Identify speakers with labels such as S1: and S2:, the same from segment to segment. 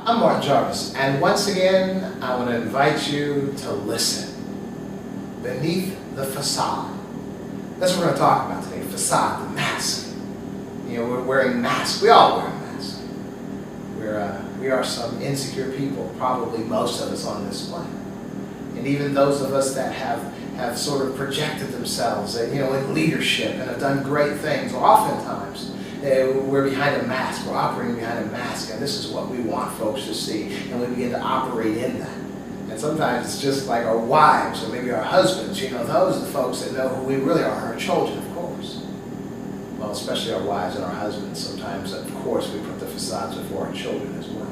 S1: I'm Martin Jarvis, and once again, I want to invite you to listen. Beneath the facade. That's what we're going to talk about today. Facade, the mask. You know, we're wearing masks. We all wear masks. We are some insecure people, probably most of us on this planet. And even those of us that have sort of projected themselves, in leadership and have done great things, oftentimes we're behind a mask. We're operating behind a mask, and this is what we want folks to see, and we begin to operate in that. And sometimes it's just like our wives or maybe our husbands, those are the folks that know who we really are, our children, of course. Well, especially our wives and our husbands. Sometimes, of course, we put the facades before our children as well.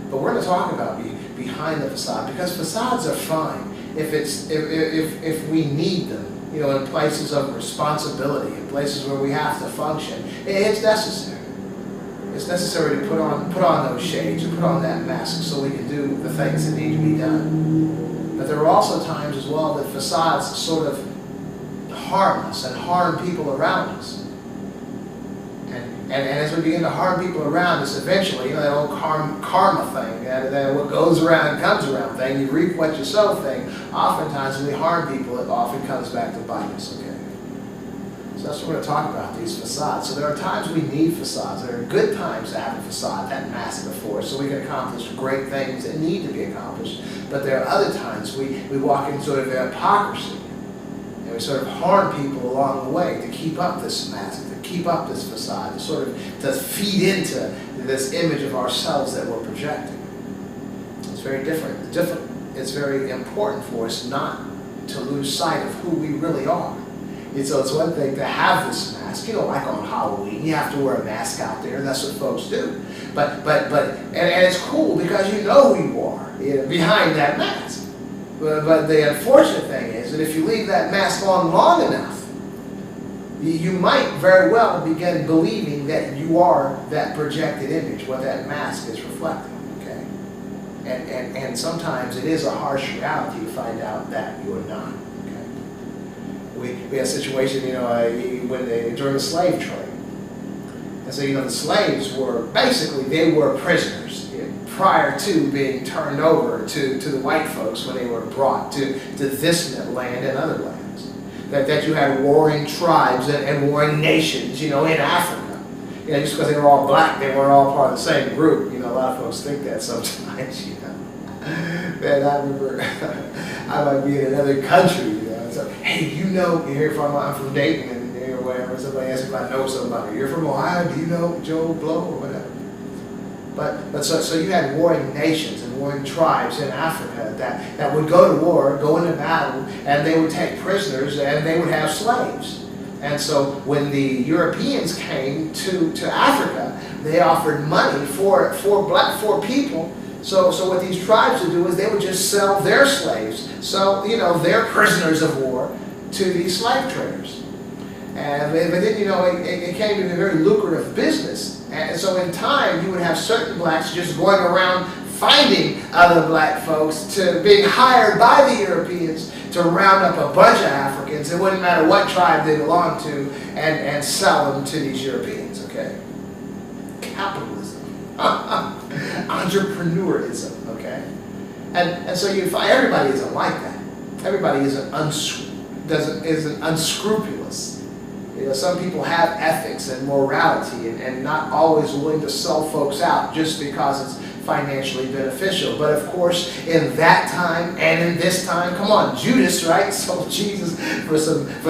S1: But we're going to talk about behind the facade, because facades are fine if we need them, in places of responsibility, in places where we have to function. It's necessary. It's necessary to put on those shades, and put on that mask so we can do the things that need to be done. But there are also times as well that facades sort of harm us and harm people around us. And as we begin to harm people around us, eventually, that old karma thing, that what goes around comes around thing, you reap what you sow thing, oftentimes when we harm people, it often comes back to bite us, okay? So that's what we're going to talk about, these facades. So there are times we need facades. There are good times to have a facade, that mask before us, so we can accomplish great things that need to be accomplished. But there are other times we walk into sort of hypocrisy, and we sort of harm people along the way to keep up this mask, keep up this facade, to feed into this image of ourselves that we're projecting. It's very different. It's very important for us not to lose sight of who we really are. So it's one thing to have this mask, like on Halloween, you have to wear a mask out there, and that's what folks do. But it's cool because you know who you are behind that mask. But the unfortunate thing is that if you leave that mask on long enough, you might very well begin believing that you are that projected image, what that mask is reflecting, okay? And sometimes it is a harsh reality to find out that you're not, okay? We had a situation, during the slave trade. And so, the slaves were, basically, they were prisoners prior to being turned over to the white folks when they were brought to this land and other lands. That you had warring tribes and warring nations, in Africa. Just because they were all black, they weren't all part of the same group. A lot of folks think that sometimes, Man, I remember I might be in another country, So, hey, you're here from, I'm from Dayton, and whatever. Somebody asks if I know somebody. You're from Ohio, do you know Joe Blow or whatever? But so you had warring nations and warring tribes in Africa that would go to war, go into battle, and they would take prisoners and they would have slaves. And so when the Europeans came to Africa, they offered money for people. So what these tribes would do is they would just sell their slaves, their prisoners of war, to these slave traders. But then, it came to be a very lucrative business. And so in time, you would have certain blacks just going around finding other black folks, to being hired by the Europeans to round up a bunch of Africans. It wouldn't matter what tribe they belonged to, and sell them to these Europeans, okay? Capitalism. Entrepreneurism, okay? And so you find everybody isn't like that. Everybody isn't unscrupulous. Some people have ethics and morality and not always willing to sell folks out just because it's financially beneficial. But of course, in that time and in this time, come on, Judas, right, sold Jesus for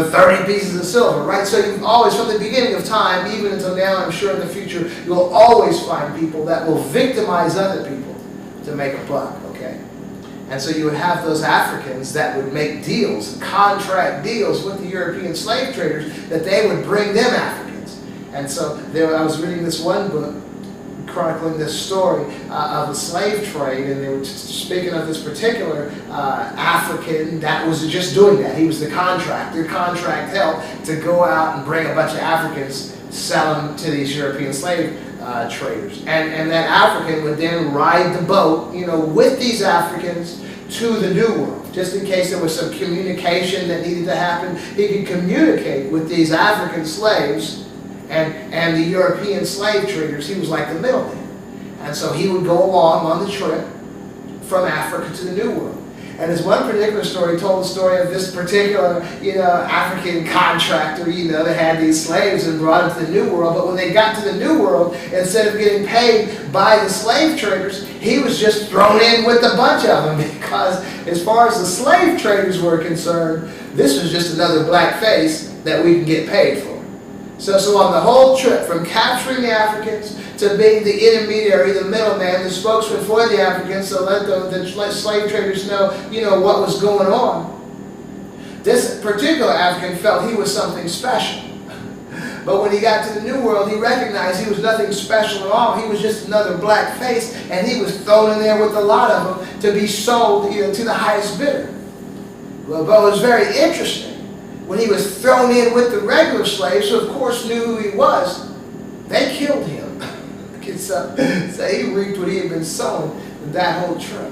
S1: 30 pieces of silver, right? So you've always, from the beginning of time, even until now, I'm sure in the future, you'll always find people that will victimize other people to make a buck, okay? And so you would have those Africans that would make deals, contract deals with the European slave traders, that they would bring them Africans. And so I was reading this one book chronicling this story of the slave trade, and they were speaking of this particular African that was just doing that. He was the contractor, contract help to go out and bring a bunch of Africans, sell them to these European slave traders. And that African would then ride the boat, with these Africans to the New World. Just in case there was some communication that needed to happen, he could communicate with these African slaves and the European slave traders. He was like the middleman. And so he would go along on the trip from Africa to the New World. And there's one particular story, told the story of this particular, African contractor, that had these slaves and brought them to the New World. But when they got to the New World, instead of getting paid by the slave traders, he was just thrown in with a bunch of them, because as far as the slave traders were concerned, this was just another black face that we can get paid for. So on the whole trip, from capturing the Africans to being the intermediary, the middleman, the spokesman for the Africans, to let the slave traders know, what was going on, this particular African felt he was something special. But when he got to the New World, he recognized he was nothing special at all. He was just another black face, and he was thrown in there with a lot of them to be sold to the highest bidder. Well, but it was very interesting. When he was thrown in with the regular slaves, who of course knew who he was, they killed him. So he reaped what he had been sown that whole trip.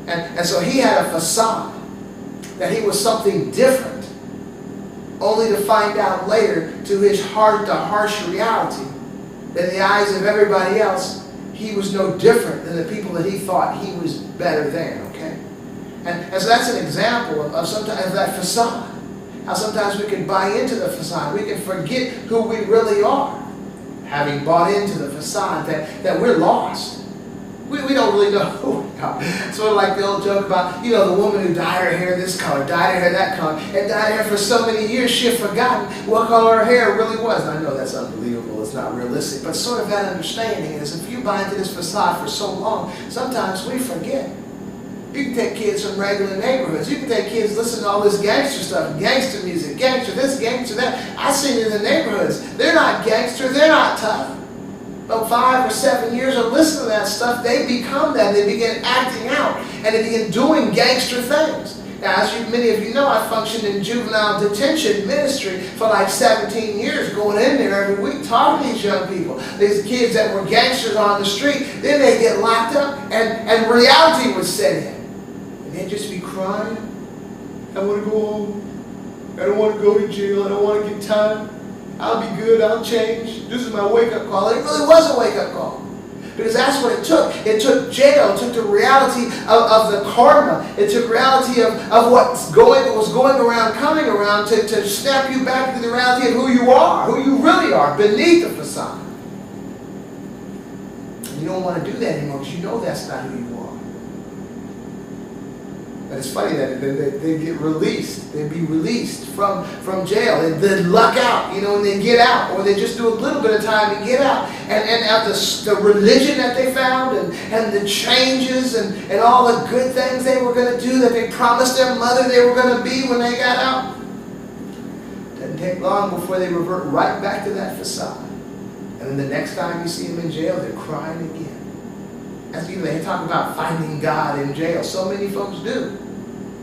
S1: And so he had a facade that he was something different, only to find out later, to his heart, the harsh reality, that in the eyes of everybody else, he was no different than the people that he thought he was better than, okay? And so that's an example of sometimes that facade. How sometimes we can buy into the facade. We can forget who we really are, having bought into the facade that we're lost. We don't really know who we are. Sort of like the old joke about, the woman who dyed her hair this color, dyed her hair that color, and dyed her hair for so many years she had forgotten what color her hair really was. And I know that's unbelievable, it's not realistic, but sort of that understanding is, if you buy into this facade for so long, sometimes we forget. You can take kids from regular neighborhoods. You can take kids listening to all this gangster stuff, gangster music, gangster this, gangster that. I seen it in the neighborhoods. They're not gangster, they're not tough. About 5 or 7 years of listening to that stuff, they become that. They begin acting out, and they begin doing gangster things. Now, as many of you know, I functioned in juvenile detention ministry for like 17 years, going in there every week, talking to these young people. These kids that were gangsters on the street, then they get locked up, and reality would set in. And they'd just be crying. I want to go home. I don't want to go to jail. I don't want to get time. I'll be good. I'll change. This is my wake-up call. And it really was a wake-up call. Because that's what it took. It took jail. It took the reality of the karma. It took reality of what was going around, coming around, to snap you back to the reality of who you are, who you really are, beneath the facade. And you don't want to do that anymore, because you know that's not who you are. But it's funny that they get released. They'd be released from jail. They'd luck out, and they get out. Or they just do a little bit of time and get out. And the religion that they found, and the changes, and all the good things they were going to do that they promised their mother they were going to be when they got out. Doesn't take long before they revert right back to that facade. And then the next time you see them in jail, they're crying again. As they talk about finding God in jail. So many folks do.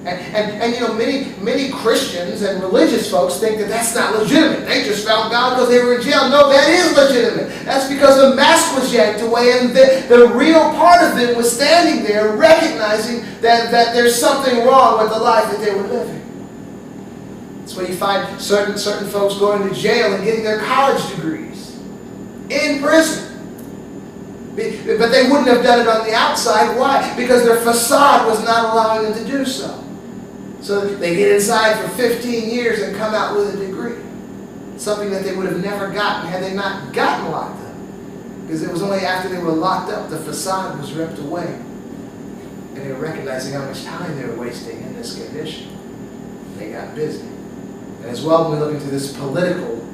S1: And many Christians and religious folks think that that's not legitimate. They just found God because they were in jail. No, that is legitimate. That's because the mask was yanked away, and the real part of them was standing there recognizing that there's something wrong with the life that they were living. That's why you find certain folks going to jail and getting their college degrees in prison. But they wouldn't have done it on the outside. Why? Because their facade was not allowing them to do so. So they get inside for 15 years and come out with a degree. Something that they would have never gotten had they not gotten locked up. Because it was only after they were locked up the facade was ripped away. And they were recognizing how much time they were wasting in this condition. They got busy. And as well, when we look into this political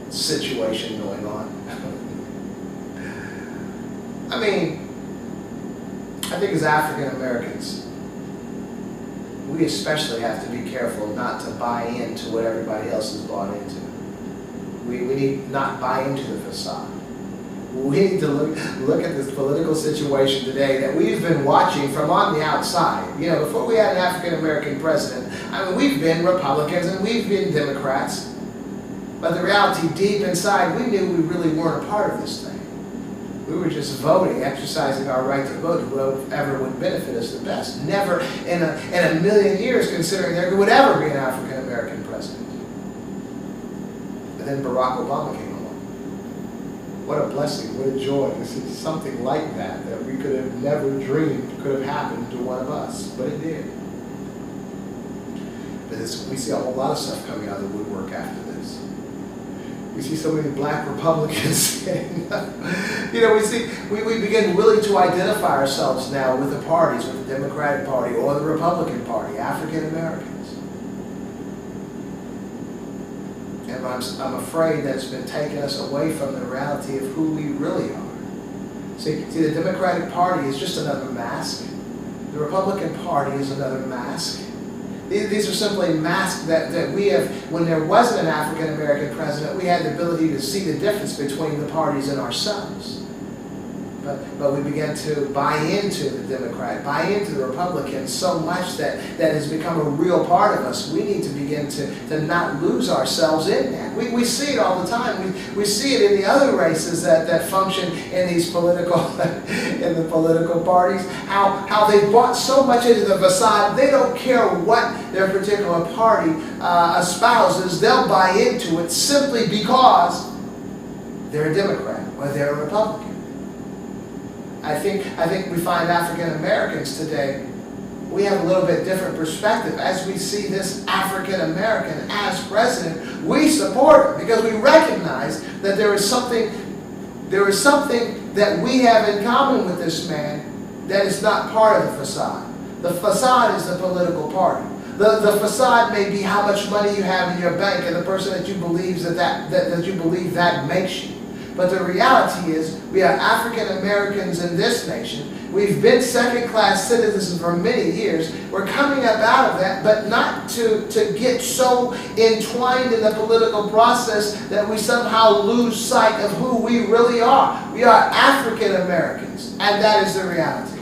S1: situation going on, I think as African Americans, we especially have to be careful not to buy into what everybody else is bought into. We need not buy into the facade. We need to look at this political situation today that we've been watching from on the outside. Before we had an African American president, we've been Republicans and we've been Democrats. But the reality deep inside, we knew we really weren't a part of this thing. We were just voting, exercising our right to vote, whoever would benefit us the best. Never in a million years considering there would ever be an African American president. And then Barack Obama came along. What a blessing, what a joy. This is something like that we could have never dreamed could have happened to one of us, but it did. But we see a whole lot of stuff coming out of the woodwork after this. We see so many black Republicans. We begin really to identify ourselves now with the parties, with the Democratic Party or the Republican Party, African Americans. And I'm afraid that it's been taking us away from the reality of who we really are. See, the Democratic Party is just another mask. The Republican Party is another mask. These are simply masks that we have. When there wasn't an African American president, we had the ability to see the difference between the parties and ourselves. But we began to buy into the Democrat, buy into the Republicans so much that has become a real part of us. We need to begin to not lose ourselves in that. We see it all the time. We see it in the other races that function in these political in the political parties. How they bought so much into the facade, they don't care what their particular party espouses. They'll buy into it simply because they're a Democrat or they're a Republican. I think we find African Americans today, we have a little bit different perspective. As we see this African American as president, we support him because we recognize that there is something that we have in common with this man that is not part of the facade. The facade is the political party. The facade may be how much money you have in your bank and the person that you believe that makes you. But the reality is, we are African Americans in this nation. We've been second-class citizens for many years. We're coming up out of that, but not to get so entwined in the political process that we somehow lose sight of who we really are. We are African Americans, and that is the reality.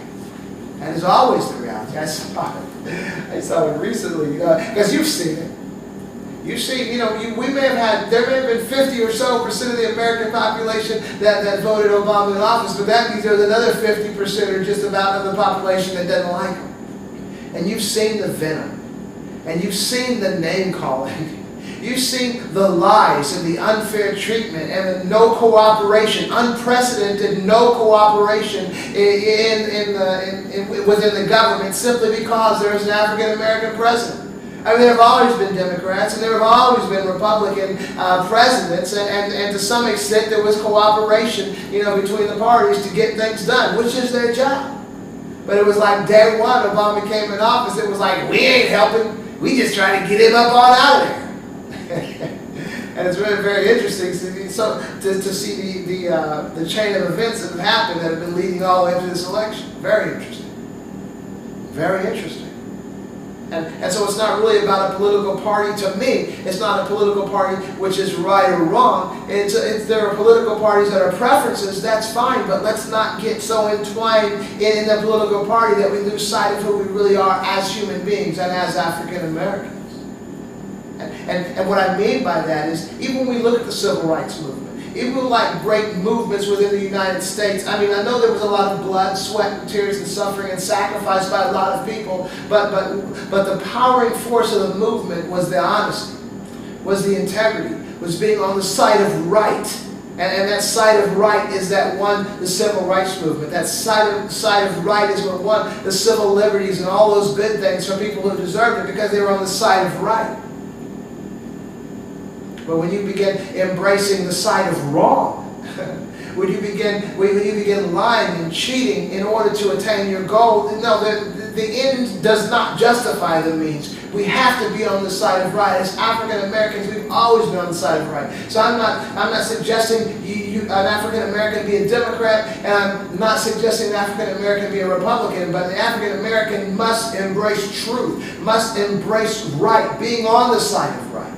S1: And is always the reality. I saw it recently, because you've seen it. You see, we may have had, there may have been 50 or so percent of the American population that voted Obama in office, but that means there's another 50% or just about of the population that doesn't like him. And you've seen the venom, and you've seen the name calling. You've seen the lies and the unfair treatment and the no cooperation, unprecedented no cooperation within the government simply because there is an African American president. I mean, there have always been Democrats and there have always been Republican presidents, and to some extent there was cooperation, between the parties to get things done, which is their job. But it was like day one Obama came in office, it was like, we ain't helping, we just trying to get him up on out of there. And it's really very interesting to see the chain of events that have happened that have been leading all the way to this election. Very interesting. Very interesting. And so it's not really about a political party. To me, it's not a political party which is right or wrong. There are political parties that are preferences, that's fine, but let's not get so entwined in the political party that we lose sight of who we really are as human beings and as African Americans. And what I mean by that is, even when we look at the Civil Rights Movement, even like great movements within the United States, I mean, I know there was a lot of blood, sweat, and tears, and suffering, and sacrifice by a lot of people, but the powering force of the movement was the honesty, was the integrity, was being on the side of right. And that side of right is that one, the Civil Rights Movement. That side of right is what won the civil liberties and all those good things for people who deserved it because they were on the side of right. But when you begin embracing the side of wrong, when you begin lying and cheating in order to attain your goal, no, the end does not justify the means. We have to be on the side of right. As African Americans, we've always been on the side of right. So I'm not suggesting an African American be a Democrat, and I'm not suggesting an African American be a Republican, but the African American must embrace truth, must embrace right, being on the side of right.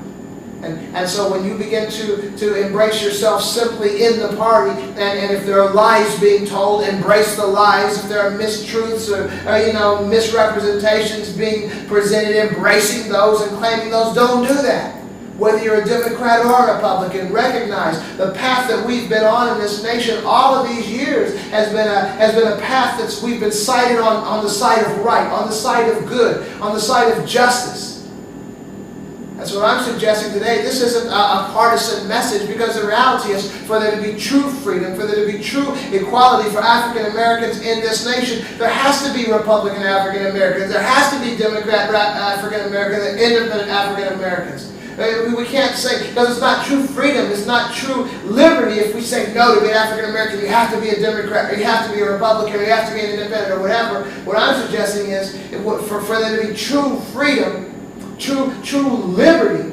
S1: And so when you begin to embrace yourself simply in the party, and if there are lies being told, embrace the lies. If there are mistruths or misrepresentations being presented, embracing those and claiming those, don't do that. Whether you're a Democrat or a Republican, recognize the path that we've been on in this nation all of these years has been a path that we've been sighted on the side of right, on the side of good, on the side of justice. And so what I'm suggesting today, this isn't a partisan message, because the reality is for there to be true freedom, for there to be true equality for African Americans in this nation, there has to be Republican African Americans, there has to be Democrat African Americans, and independent African Americans. We can't say, because it's not true freedom, it's not true liberty if we say no, to be an African American, you have to be a Democrat, or you have to be a Republican, or you have to be an independent, or whatever. What I'm suggesting is, for there to be true freedom, true liberty,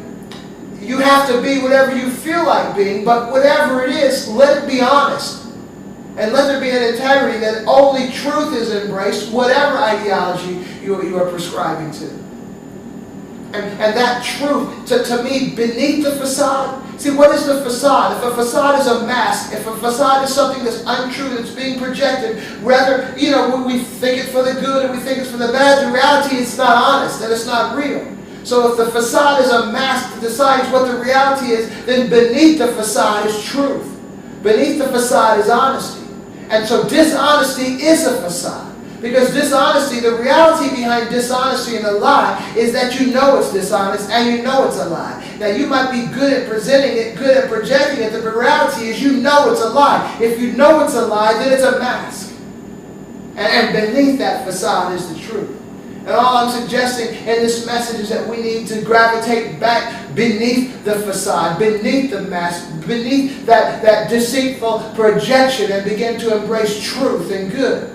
S1: you have to be whatever you feel like being, but whatever it is, let it be honest. And let there be an integrity that only truth is embraced, whatever ideology you are prescribing to. And that truth, to me, beneath the facade. See, what is the facade? If a facade is a mask, if a facade is something that's untrue, that's being projected, whether, we think it for the good and we think it's for the bad, the reality it's not honest and it's not real. So if the facade is a mask that decides what the reality is, then beneath the facade is truth. Beneath the facade is honesty. And so dishonesty is a facade. Because dishonesty, the reality behind dishonesty and a lie is that you know it's dishonest and you know it's a lie. Now you might be good at presenting it, good at projecting it, but the reality is you know it's a lie. If you know it's a lie, then it's a mask. And beneath that facade is the truth. And all I'm suggesting in this message is that we need to gravitate back beneath the facade, beneath the mask, beneath that deceitful projection, and begin to embrace truth and good.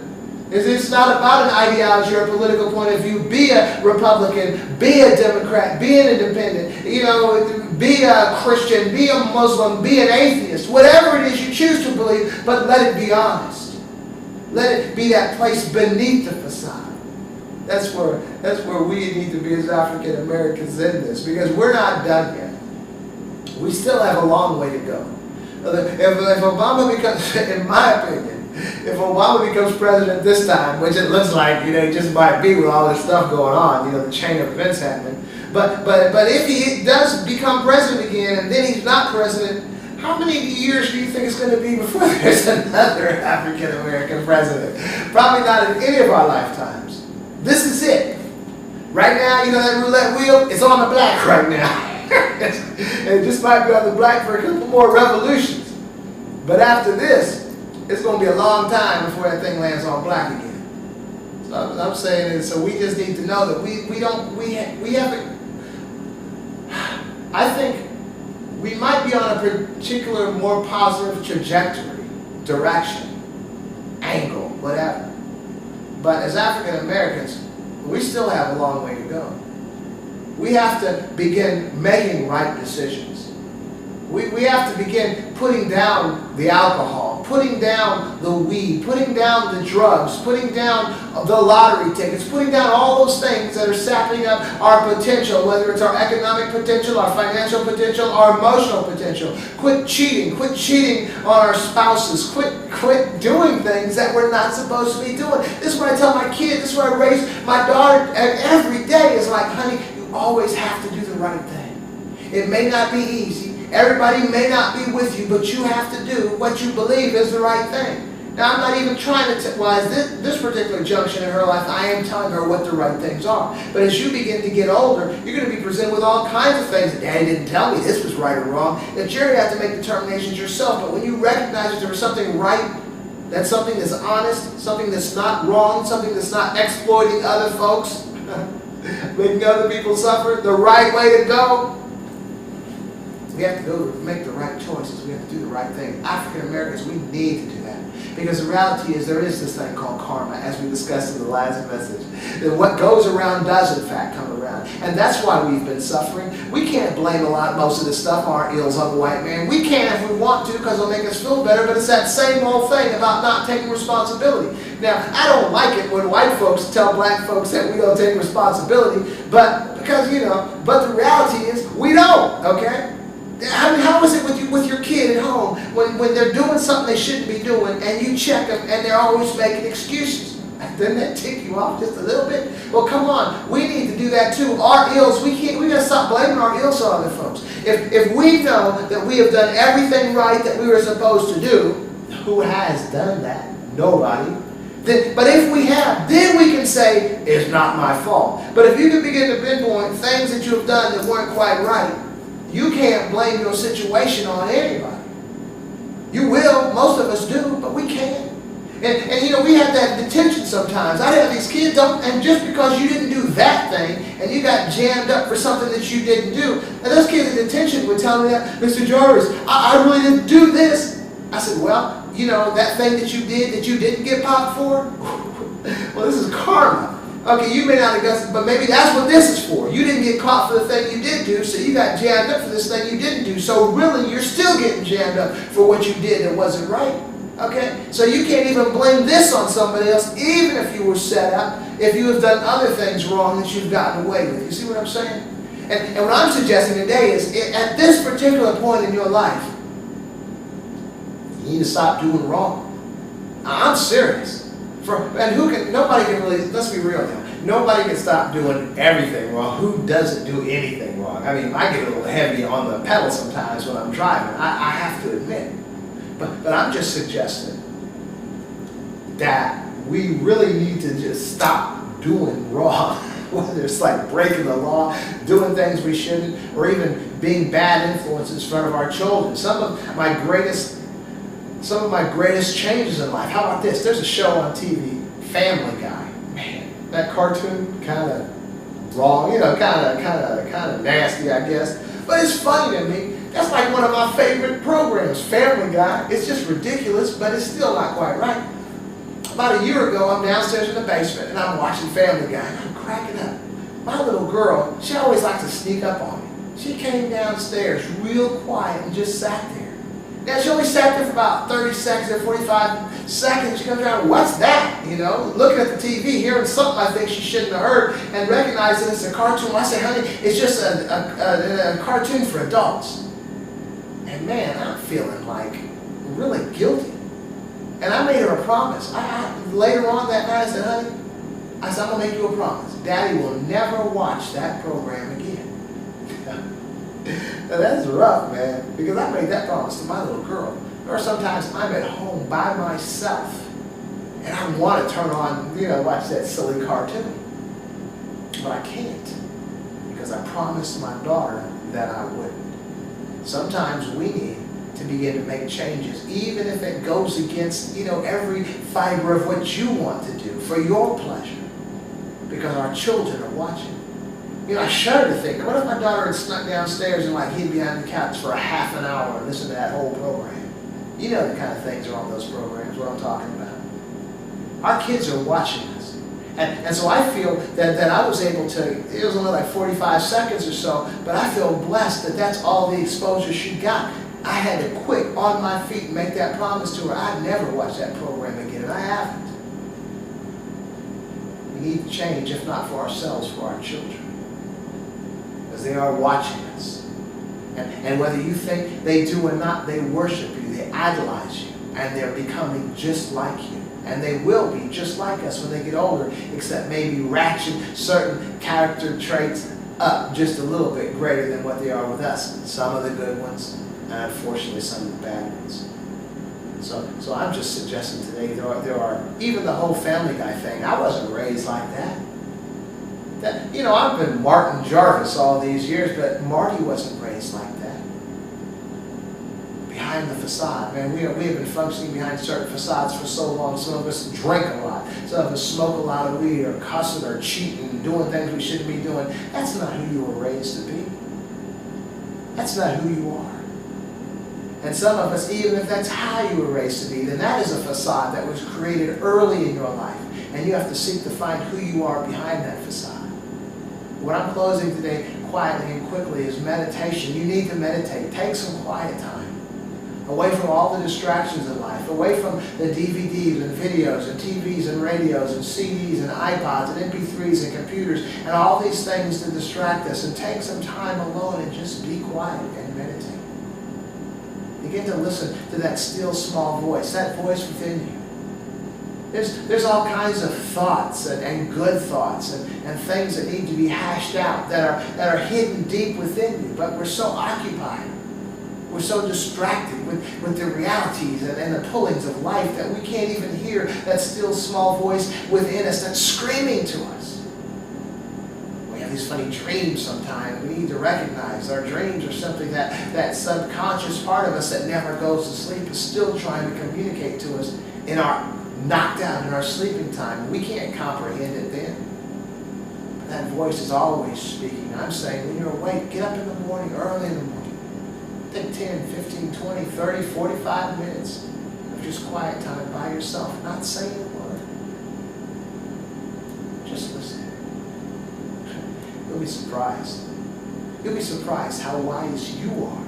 S1: It's not about an ideology or a political point of view. Be a Republican, be a Democrat, be an independent, be a Christian, be a Muslim, be an atheist, whatever it is you choose to believe, but let it be honest. Let it be that place beneath the facade. That's where we need to be as African Americans in this, because we're not done yet. We still have a long way to go. If Obama becomes, in my opinion, if Obama becomes president this time, which it looks like, he just might be with all this stuff going on, the chain of events happening. But if he does become president again and then he's not president, how many years do you think it's going to be before there's another African American president? Probably not in any of our lifetimes. This is it. Right now, that roulette wheel is on the black right now. It just might be on the black for a couple more revolutions. But after this, it's going to be a long time before that thing lands on black again. So I'm saying is, so we just need to know that we haven't. I think we might be on a particular more positive trajectory, direction, angle, whatever. But as African Americans, we still have a long way to go. We have to begin making right decisions. We have to begin putting down the alcohol, putting down the weed, putting down the drugs, putting down the lottery tickets, putting down all those things that are sapping up our potential, whether it's our economic potential, our financial potential, our emotional potential. Quit cheating on our spouses, quit doing things that we're not supposed to be doing. This is what I tell my kids, this is what I raise my daughter every day, is like, honey, you always have to do the right thing. It may not be easy. Everybody may not be with you, but you have to do what you believe is the right thing. Now, I'm not even trying to, at this particular junction in her life, I am telling her what the right things are. But as you begin to get older, you're going to be presented with all kinds of things. Daddy didn't tell me this was right or wrong. That you're going to have to make determinations yourself. But when you recognize that there was something right, that's something that's honest, something that's not wrong, something that's not exploiting other folks, making other people suffer, the right way to go, we have to go make the right choices. We have to do the right thing. African Americans, we need to do that. Because the reality is there is this thing called karma, as we discussed in the last message. That what goes around does in fact come around. And that's why we've been suffering. We can't blame most of this stuff, our ills, on the white man. We can if we want to, because it'll make us feel better, but it's that same old thing about not taking responsibility. Now, I don't like it when white folks tell black folks that we don't take responsibility, but but the reality is we don't, okay? I mean, how is it with your kid at home when they're doing something they shouldn't be doing, and you check them and they're always making excuses? Doesn't that tick you off just a little bit? Well, come on, we need to do that too. Our ills, we gotta stop blaming our ills on other folks. If we know that we have done everything right that we were supposed to do, who has done that? Nobody. But if we have, then we can say, it's not my fault. But if you can begin to pinpoint things that you have done that weren't quite right, you can't blame your situation on anybody. You will, most of us do, but we can't. And you know, we have that detention sometimes. I have these kids, and just because you didn't do that thing, and you got jammed up for something that you didn't do, and those kids in detention would tell me that, Mr. Jarvis, I really didn't do this. I said, well, you know, that thing that you did that you didn't get popped for? Well, this is karma. Okay, you may not have got, but maybe that's what this is for. You didn't get caught for the thing you did do, so you got jammed up for this thing you didn't do. So really, you're still getting jammed up for what you did that wasn't right. Okay? So you can't even blame this on somebody else, even if you were set up, if you have done other things wrong that you've gotten away with. You see what I'm saying? And what I'm suggesting today is, at this particular point in your life, you need to stop doing wrong. I'm serious. Nobody can really, let's be real now, nobody can stop doing everything wrong. Who doesn't do anything wrong? I mean, I get a little heavy on the pedal sometimes when I'm driving, I have to admit. But I'm just suggesting that we really need to just stop doing wrong. Whether it's like breaking the law, doing things we shouldn't, or even being bad influences in front of our children. Some of my greatest changes in life. How about this? There's a show on TV, Family Guy. Man, that cartoon kind of wrong, you know, kind of nasty, I guess. But it's funny to me. That's like one of my favorite programs, Family Guy. It's just ridiculous, but it's still not quite right. About a year ago, I'm downstairs in the basement, and I'm watching Family Guy, and I'm cracking up. My little girl, she always likes to sneak up on me. She came downstairs real quiet and just sat there. Now, she only sat there for about 30 seconds or 45 seconds. She comes around, what's that? You know, looking at the TV, hearing something I think she shouldn't have heard, and recognizing it's a cartoon. I say, honey, it's just a cartoon for adults. And man, I'm feeling like really guilty. And I made her a promise. Later on that night, I said, honey, I'm going to make you a promise. Daddy will never watch that program again. Now that's rough, man, because I made that promise to my little girl. Or sometimes I'm at home by myself, and I want to turn on, you know, watch that silly cartoon. But I can't, because I promised my daughter that I wouldn't. Sometimes we need to begin to make changes, even if it goes against, you know, every fiber of what you want to do for your pleasure, because our children are watching. You know, I shudder to think, what if my daughter had snuck downstairs and like hid behind the couch for a half an hour and listened to that whole program? You know the kind of things are on those programs, what I'm talking about. Our kids are watching us. And so I feel that I was able to, it was only like 45 seconds or so, but I feel blessed that that's all the exposure she got. I had to quick on my feet and make that promise to her. I'd never watch that program again, and I haven't. We need to change, if not for ourselves, for our children. Because they are watching us. And whether you think they do or not, they worship you, they idolize you, and they're becoming just like you. And they will be just like us when they get older, except maybe ratchet certain character traits up just a little bit greater than what they are with us. Some of the good ones, and unfortunately some of the bad ones. So I'm just suggesting today there are even the whole Family Guy thing. I wasn't raised like that. You know, I've been Martin Jarvis all these years, but Marty wasn't raised like that. Behind the facade, man, we have been functioning behind certain facades for so long. Some of us drink a lot. Some of us smoke a lot of weed, or cussing, or cheating, and doing things we shouldn't be doing. That's not who you were raised to be. That's not who you are. And some of us, even if that's how you were raised to be, then that is a facade that was created early in your life. And you have to seek to find who you are behind that facade. What I'm closing today quietly and quickly is meditation. You need to meditate. Take some quiet time. Away from all the distractions in life. Away from the DVDs and videos and TVs and radios and CDs and iPods and MP3s and computers and all these things to distract us. And take some time alone and just be quiet and meditate. Begin to listen to that still small voice, that voice within you. There's all kinds of thoughts and good thoughts and things that need to be hashed out that are hidden deep within you, but we're so occupied. We're so distracted. with the realities and the pullings of life that we can't even hear, that still small voice within us that's screaming to us. We have these funny dreams sometimes. We need to recognize our dreams are something that subconscious part of us that never goes to sleep is still trying to communicate to us in our knocked out, in our sleeping time. We can't comprehend it then. That voice is always speaking. I'm saying when you're awake, get up in the morning, early in the morning. Take 10, 15, 20, 30, 45 minutes of just quiet time by yourself, not saying a word. Just listen. You'll be surprised. You'll be surprised how wise you are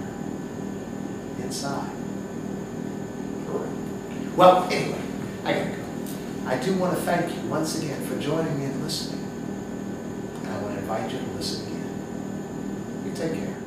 S1: inside. Well, anyway, I gotta go. I do want to thank you once again for joining me and listening. I want to invite you to listen again. You take care.